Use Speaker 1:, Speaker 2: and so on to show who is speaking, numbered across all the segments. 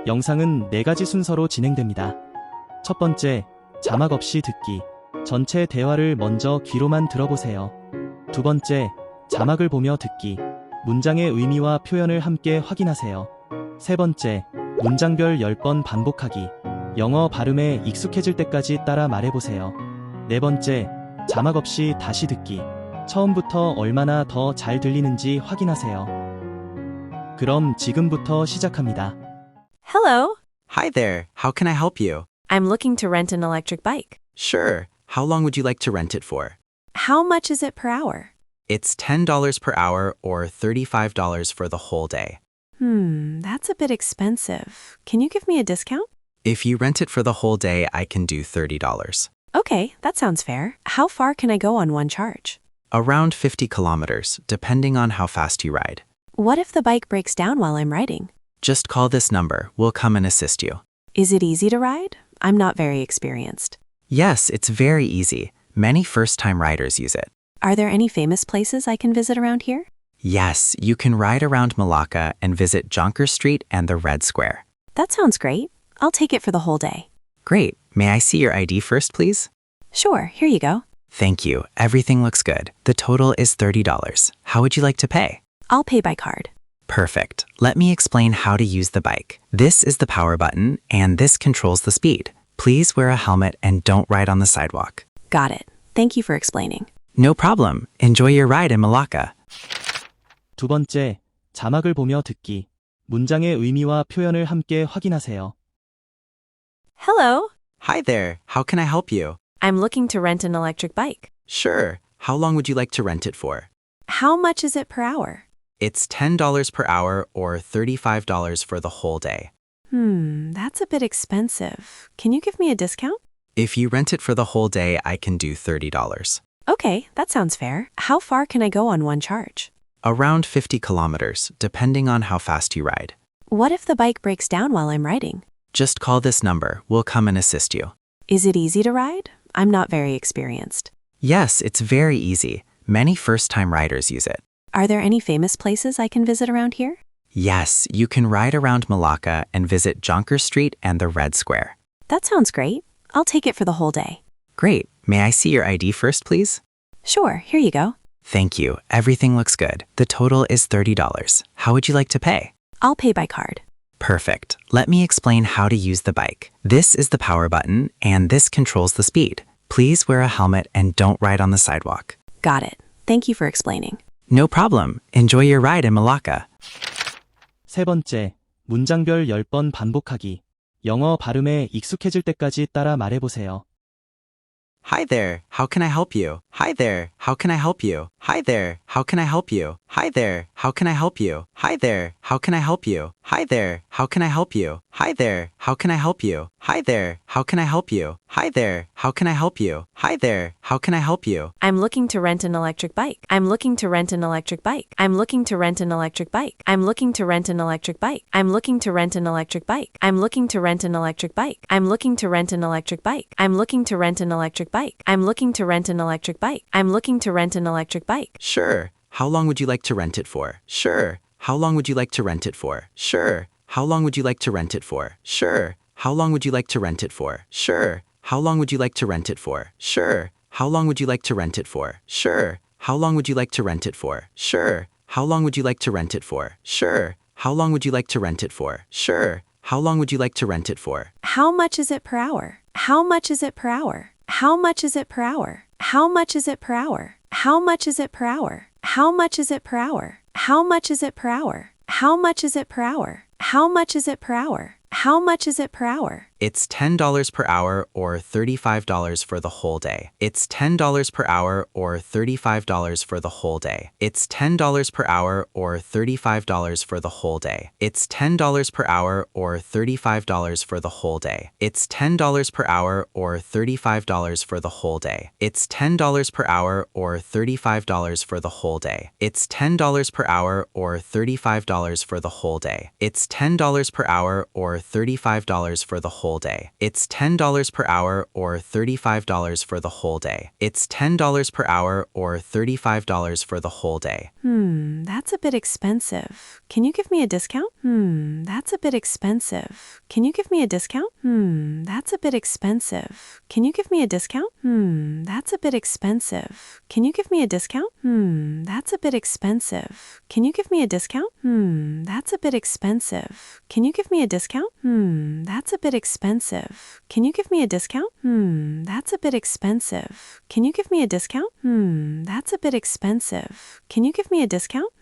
Speaker 1: 영상은 4가지 순서로 진행됩니다. 첫 번째, 자막 없이 듣기. 전체 대화를 먼저 귀로만 들어보세요. 두 번째, 자막을 보며 듣기. 문장의 의미와 표현을 함께 확인하세요. 세 번째, 문장별 10번 반복하기. 영어 발음에 익숙해질 때까지 따라 말해보세요. 네 번째, 자막 없이 다시 듣기. 처음부터 얼마나 더 잘 들리는지 확인하세요. 그럼 지금부터 시작합니다.
Speaker 2: Hello.
Speaker 3: Hi there, how can I help you?
Speaker 2: I'm looking to rent an electric bike.
Speaker 3: Sure, how long would you like to rent it for?
Speaker 2: How much is it per hour?
Speaker 3: It's $10 per hour or $35 for the whole day.
Speaker 2: That's a bit expensive. Can you give me a discount?
Speaker 3: If you rent it for the whole day, I can do $30.
Speaker 2: Okay, that sounds fair. How far can I go on one charge?
Speaker 3: Around 50 kilometers, depending on how fast you ride.
Speaker 2: What if the bike breaks down while I'm riding?
Speaker 3: Just call this number, we'll come and assist you.
Speaker 2: Is it easy to ride? I'm not very experienced.
Speaker 3: Yes, it's very easy. Many first-time riders use it.
Speaker 2: Are there any famous places I can visit around here?
Speaker 3: Yes, you can ride around Malacca and visit Jonker Street and the Red Square.
Speaker 2: That sounds great. I'll take it for the whole day.
Speaker 3: Great. May I see your ID first, please?
Speaker 2: Sure, here you go.
Speaker 3: Thank you. Everything looks good. The total is $30. How would you like to pay?
Speaker 2: I'll pay by card.
Speaker 3: Perfect. Let me explain how to use the bike. This is the power button, and this controls the speed. Please wear a helmet and don't ride on the sidewalk.
Speaker 2: Got it. Thank you for explaining.
Speaker 3: No problem. Enjoy your ride in Malacca.
Speaker 1: 두 번째, 자막을 보며 듣기. 문장의 의미와 표현을 함께 확인하세요.
Speaker 2: Hello.
Speaker 3: Hi there. How can I help you?
Speaker 2: I'm looking to rent an electric bike.
Speaker 3: Sure. How long would you like to rent it for?
Speaker 2: How much is it per hour?
Speaker 3: It's $10 per hour or $35 for the whole day.
Speaker 2: That's a bit expensive. Can you give me a discount?
Speaker 3: If you rent it for the whole day, I can do $30.
Speaker 2: Okay, that sounds fair. How far can I go on one charge?
Speaker 3: Around 50 kilometers, depending on how fast you ride.
Speaker 2: What if the bike breaks down while I'm riding?
Speaker 3: Just call this number, we'll come and assist you.
Speaker 2: Is it easy to ride? I'm not very experienced.
Speaker 3: Yes, it's very easy. Many first-time riders use it.
Speaker 2: Are there any famous places I can visit around here?
Speaker 3: Yes, you can ride around Malacca and visit Jonker Street and the Red Square.
Speaker 2: That sounds great. I'll take it for the whole day.
Speaker 3: Great. May I see your ID first, please?
Speaker 2: Sure, here you go.
Speaker 3: Thank you. Everything looks good. The total is $30. How would you like to pay?
Speaker 2: I'll pay by card.
Speaker 3: Perfect. Let me explain how to use the bike. This is the power button, and this controls the speed. Please wear a helmet and don't ride on the sidewalk.
Speaker 2: Got it. Thank you for explaining.
Speaker 3: No problem. Enjoy your ride in Malacca.
Speaker 1: 세 번째, 문장별 10번 반복하기. 영어 발음에 익숙해질 때까지 따라 말해보세요.
Speaker 3: Hi there, how can I help you? Hi there, how can I help you? Hi there, how can I help you? Hi there, how can I help you? Hi there, how can I help you? Hi there, how can I help you? Hi there, how can I help you? Hi there, how can I help you? Hi there, how can I help you? Hi there, how can I help you?
Speaker 2: I'm looking to rent an electric bike. I'm looking to rent an electric bike. I'm looking to rent an electric bike. I'm looking to rent an electric bike. I'm looking to rent an electric bike. I'm looking to rent an electric bike. I'm looking to rent an electric bike. I'm looking to rent an electric bike. I'm looking to rent an electric bike. I'm looking to rent an electric bike.
Speaker 3: Sure. How long would you like to rent it for? Sure. How long would you like to rent it for? Sure. How long would you like to rent it for? Sure. How long would you like to rent it for? Sure. How long would you like to rent it for? Sure. How long would you like to rent it for? Sure. How long would you like to rent it for? Sure. How long would you like to rent it for? Sure. How long would you like to rent it for? Sure. How long would you like to rent it for?
Speaker 2: How much is it per hour? How much is it per hour? How much is it per hour? How much is it per hour? How much is it per hour? How much is it per hour? How much is it per hour? How much is it per hour? How much is it per hour? How much is it per hour?
Speaker 3: It's $10 per hour or $35 for the whole day. It's $10 per hour or $35 for the whole day. It's $10 per hour or $35 for the whole day. It's $10 per hour or $35 for the whole day. It's $10 per hour or $35 for the whole day. It's $10 per hour or $35 for the whole day. It's $10 per hour or $35 for the whole day. It's $10 per hour or $35 for the whole whole day. It's $10 per hour or $35 for the whole day. It's $10 per hour or $35 for the whole day.
Speaker 2: That's a bit expensive. Can you give me a discount? That's a bit expensive. Can you give me a discount? That's a bit expensive. Can you give me a discount? That's a bit expensive. Can you give me a discount? That's a bit expensive. Can you give me a discount? That's a bit expensive. Can you give me a discount? That's a bit expensive. Can you give me a discount? That's a bit expensive. Can you give me a discount? That's a bit expensive. Can you give me a discount?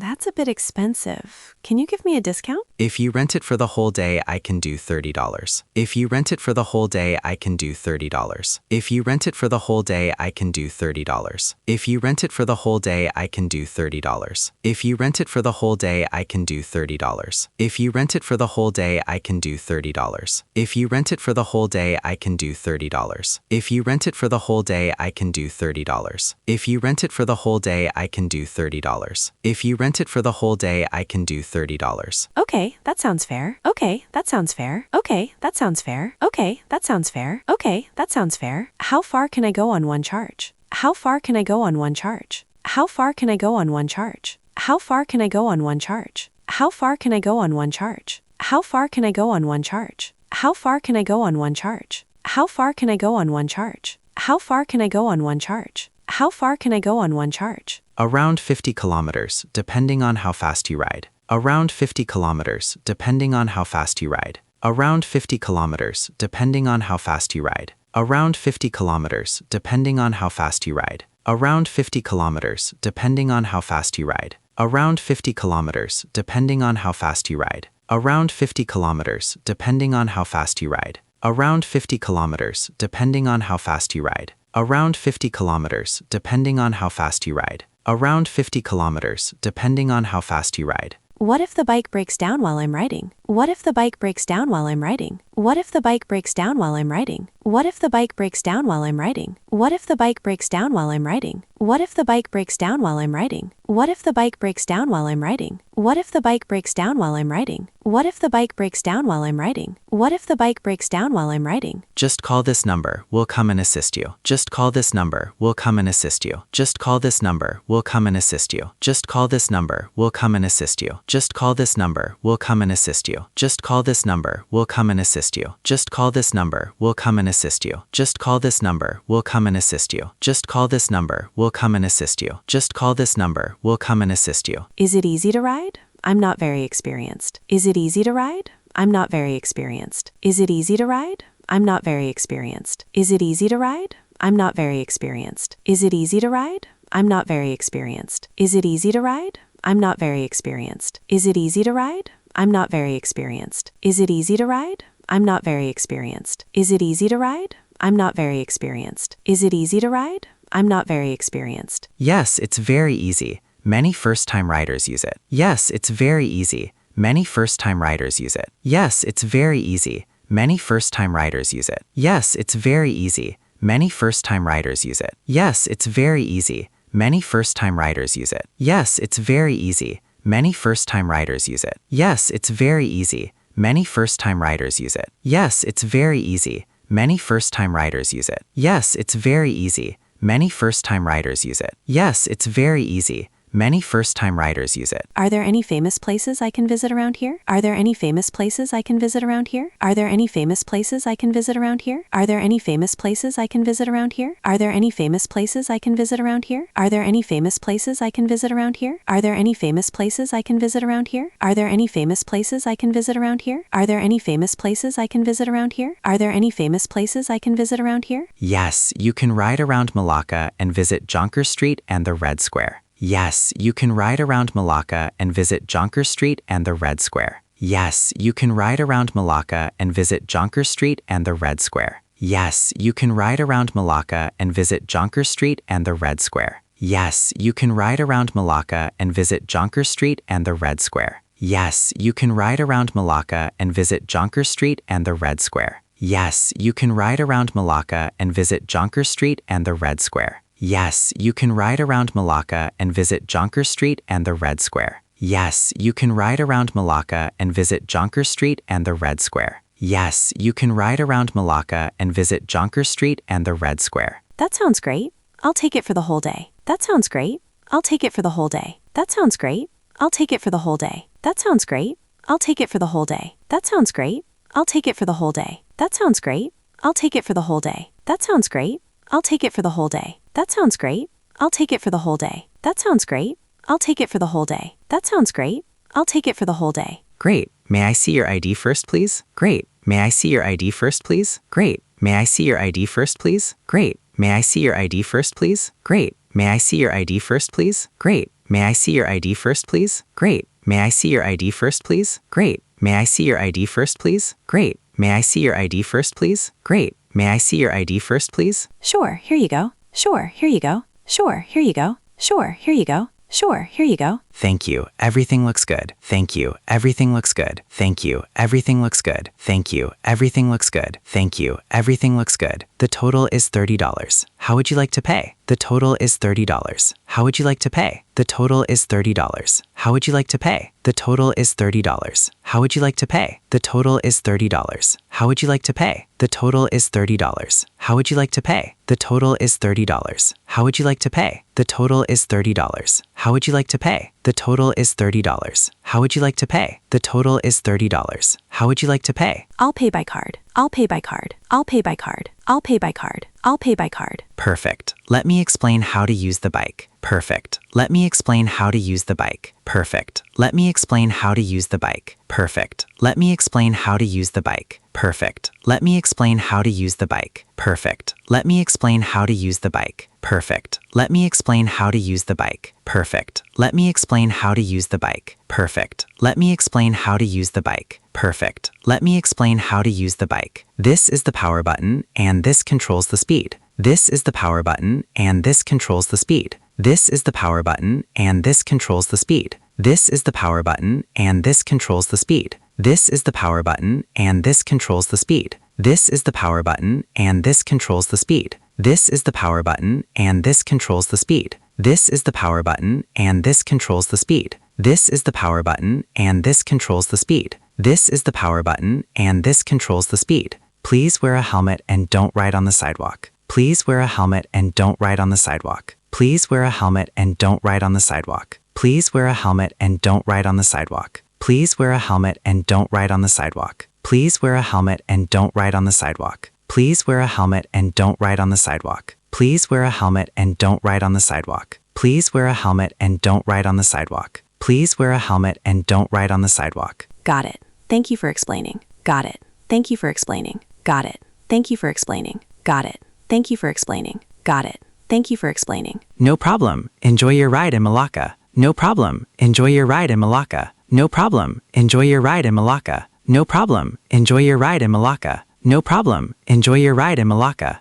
Speaker 2: That's a bit expensive. Can you give me a discount?
Speaker 3: If you rent it for the whole day, I can do $30. If you rent it for the whole day, I can do $30. If you rent it for the whole day, I can do $30. If you rent it for the whole day, I can do $30. If you rent it for the whole day, I can do $30. If you rent it for the whole day, I can do $30. If you rent it for the whole day, I can do $30. If you rent it for the whole day, I can do $30. If you rent it for the whole day, I can do $30. If you rent it for the whole day, I can do $30.
Speaker 2: Okay, that sounds fair. Okay, that sounds fair. Okay, that sounds fair. Okay, that sounds fair. Okay, that sounds fair. How far can I go on one charge? How far can I go on one charge? How far can I go on one charge? How far can I go on one charge? How far can I go on one charge? How far can I go on one charge? How far can I go on one charge? How far can I go on one charge? How far can I go on one charge? How far can I go on one charge?
Speaker 3: Around 50 kilometers, depending on how fast you ride. Around 50 kilometers, depending on how fast you ride. Around 50 kilometers, depending on how fast you ride. Around 50 kilometers, depending on how fast you ride. Around 50 kilometers, depending on how fast you ride. Around 50 kilometers, depending on how fast you ride. Around 50 kilometers, depending on how fast you ride. Around 50 kilometers, depending on how fast you ride. Around 50 kilometers, depending on how fast you ride. Around 50 kilometers, depending on how fast you ride.
Speaker 2: What if the bike breaks down while I'm riding? What if the bike breaks down while I'm riding? What if the bike breaks down while I'm riding? What if the bike breaks down while I'm riding? What if the bike breaks down while I'm riding? What if the bike breaks down while I'm riding? What if the bike breaks down while I'm riding? What if the bike breaks down while I'm riding? What if the bike breaks down while I'm riding? What if the bike breaks down while I'm riding?
Speaker 3: Just call this number, we'll come and assist you. Just call this number, we'll come and assist you. Just call this number, we'll come and assist you. Just call this number, we'll come and assist you. Just call this number, we'll come and assist you. Just call this number, we'll come and assist you. Just call this number, we'll come and assist you. Just call this number, we'll come and assist you. Just call this number, we'll come and assist you. Just call this number, we'll come and assist you.
Speaker 2: Is it easy to ride? I'm not very experienced. Is it easy to ride? I'm not very experienced. Is it easy to ride? I'm not very experienced. Is it easy to ride? I'm not very experienced. Is it easy to ride? I'm not very experienced. Is it easy to ride? I'm not very experienced. Is it easy to ride? I'm not very experienced. Is it easy to ride? I'm not very experienced. Is it easy to ride? I'm not very experienced. Is it easy to ride? I'm not very experienced.
Speaker 3: Yes, it's very easy. Many first-time riders use it. Yes, it's very easy. Many first-time riders use it. Yes, it's very easy. Many first-time riders use it. Yes, it's very easy. Many first-time riders use it. Yes, it's very easy. Many first-time riders use it. Yes, it's very easy. Many first-time riders use it. Yes, it's very easy. Many first-time riders use it. Yes, it's very easy. Many first-time riders use it. Yes, it's very easy. Many first-time riders use it. Yes, it's very easy. Many first-time riders use it.
Speaker 2: Are there any famous places I can visit around here? Are there any famous places I can visit around here? Are there any famous places I can visit around here? Are there any famous places I can visit around here? Are there any famous places I can visit around here? Are there any famous places I can visit around here? Are there any famous places I can visit around here? Are there any famous places I can visit around here? Are there any famous places I can visit around here? Are there any famous places I can visit around here?
Speaker 3: Yes, you can ride around Malacca and visit Jonker Street and the Red Square. Yes, you can ride around Malacca and visit Jonker Street and the Red Square. Yes, you can ride around Malacca and visit Jonker Street and the Red Square. Yes, you can ride around Malacca and visit Jonker Street and the Red Square. Yes, you can ride around Malacca and visit Jonker Street and the Red Square. Yes, you can ride around Malacca and visit Jonker Street and the Red Square. Yes, you can ride around Malacca and visit Jonker Street and the Red Square. Yes, you can ride around Malacca and visit Jonker Street and the Red Square. Yes, you can ride around Malacca and visit Jonker Street and the Red Square. Yes, you can ride around Malacca and visit Jonker Street and the Red Square.
Speaker 2: That sounds great. I'll take it for the whole day. That sounds great. I'll take it for the whole day. That sounds great. I'll take it for the whole day. That sounds great. I'll take it for the whole day. That sounds great. I'll take it for the whole day. That sounds great. I'll take it for the whole day. That sounds great. I'll take it for the whole day. That sounds great. I'll take it for the whole day. That sounds great. I'll take it for the whole day. That sounds great. I'll take it for the whole day.
Speaker 3: Great. May I see your ID first, please? Great. May I see your ID first, please? Great. May I see your ID first, please? Great. May I see your ID first, please? Great. May I see your ID first, please? Great. May I see your ID first, please? Great. May I see your ID first, please? Great. May I see your ID first, please? Great. May I see your ID first, please? Great. May I see your ID first, please?
Speaker 2: Sure, here you go. Sure, here you go. Sure, here you go. Sure, here you go. Sure, here you go.
Speaker 3: Thank you. Everything looks good. Thank you. Everything looks good. Thank you. Everything looks good. Thank you. Everything looks good. Thank you. Everything looks good. The total is $30. How would you like to pay? The total is $30. How would you like to pay? The total is $30. How would you like to pay? The total is $30. How would you like to pay? The total is $30. How would you like to pay? The total is $30. How would you like to pay? The total is $30. How would you like to pay? The total is $30. How would you like to pay? The total is $30. How would you like to pay? The total is $30. How would you like to pay?
Speaker 2: I'll pay by card. I'll pay by card. I'll pay by card. I'll pay by card. I'll pay by card.
Speaker 3: Perfect. Let me explain how to use the bike. Perfect. Let me explain how to use the bike. Perfect. Let me explain how to use the bike. Perfect. Let me explain how to use the bike. Perfect. Let me explain how to use the bike. Perfect. Let me explain how to use the bike. Perfect. Let me explain how to use the bike. Perfect. Let me explain how to use the bike. Perfect. Let me explain how to use the bike. Perfect. Let me explain how to use the bike. This is the power button, and this controls the speed. This is the power button, and this controls the speed. This is the power button, and this controls the speed. This is the power button, and this controls the speed. This is the power button, and this controls the speed. This is the power button, and this controls the speed. This is the power button, and this controls the speed. This is the power button, and this controls the speed. This is the power button, and this controls the speed. This is the power button, and this controls the speed. Please wear a helmet and don't ride on the sidewalk. Please wear a helmet and don't ride on the sidewalk. Please wear a helmet and don't ride on the sidewalk. Please wear a helmet and don't ride on the sidewalk. Please wear a helmet and don't ride on the sidewalk. Please wear a helmet and don't ride on the sidewalk. Please wear a helmet and don't ride on the sidewalk. Please wear a helmet and don't ride on the sidewalk. Please wear a helmet and don't ride on the sidewalk. Please wear a helmet and don't ride on the sidewalk.
Speaker 2: Got it. Thank you for explaining. Got it. Thank you for explaining. Got it. Thank you for explaining. Got it. Thank you for explaining. Got it. Thank you for explaining.
Speaker 3: No problem. Enjoy your ride in Malacca. No problem. Enjoy your ride in Malacca. No problem. Enjoy your ride in Malacca. No problem. Enjoy your ride in Malacca. No problem. Enjoy your ride in Malacca.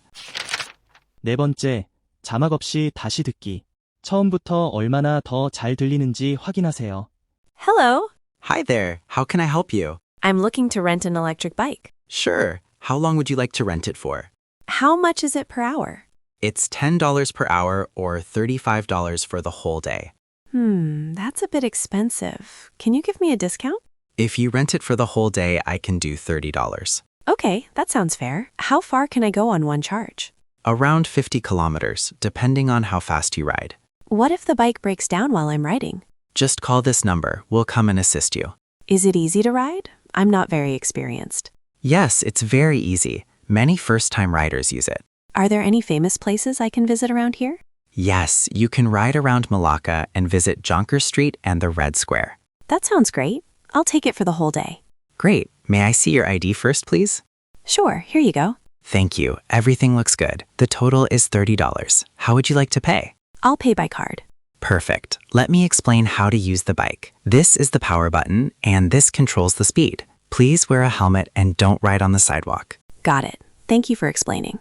Speaker 1: 네 번째, 자막 없이 다시 듣기. 처음부터 얼마나 더 잘 들리는지 확인하세요.
Speaker 2: Hello.
Speaker 3: Hi there. How can I help you?
Speaker 2: I'm looking to rent an electric bike.
Speaker 3: Sure. How long would you like to rent it for?
Speaker 2: How much is it per hour?
Speaker 3: It's $10 per hour or $35 for the whole day.
Speaker 2: That's a bit expensive. Can you give me a discount?
Speaker 3: If you rent it for the whole day, I can do $30.
Speaker 2: Okay, that sounds fair. How far can I go on one charge?
Speaker 3: Around 50 kilometers, depending on how fast you ride.
Speaker 2: What if the bike breaks down while I'm riding?
Speaker 3: Just call this number. We'll come and assist you.
Speaker 2: Is it easy to ride? I'm not very experienced.
Speaker 3: Yes, it's very easy. Many first-time riders use it.
Speaker 2: Are there any famous places I can visit around here?
Speaker 3: Yes, you can ride around Malacca and visit Jonker Street and the Red Square.
Speaker 2: That sounds great. I'll take it for the whole day.
Speaker 3: Great. May I see your ID first, please?
Speaker 2: Sure, here you go.
Speaker 3: Thank you. Everything looks good. The total is $30. How would you like to pay?
Speaker 2: I'll pay by card.
Speaker 3: Perfect. Let me explain how to use the bike. This is the power button, and this controls the speed. Please wear a helmet and don't ride on the sidewalk.
Speaker 2: Got it. Thank you for explaining.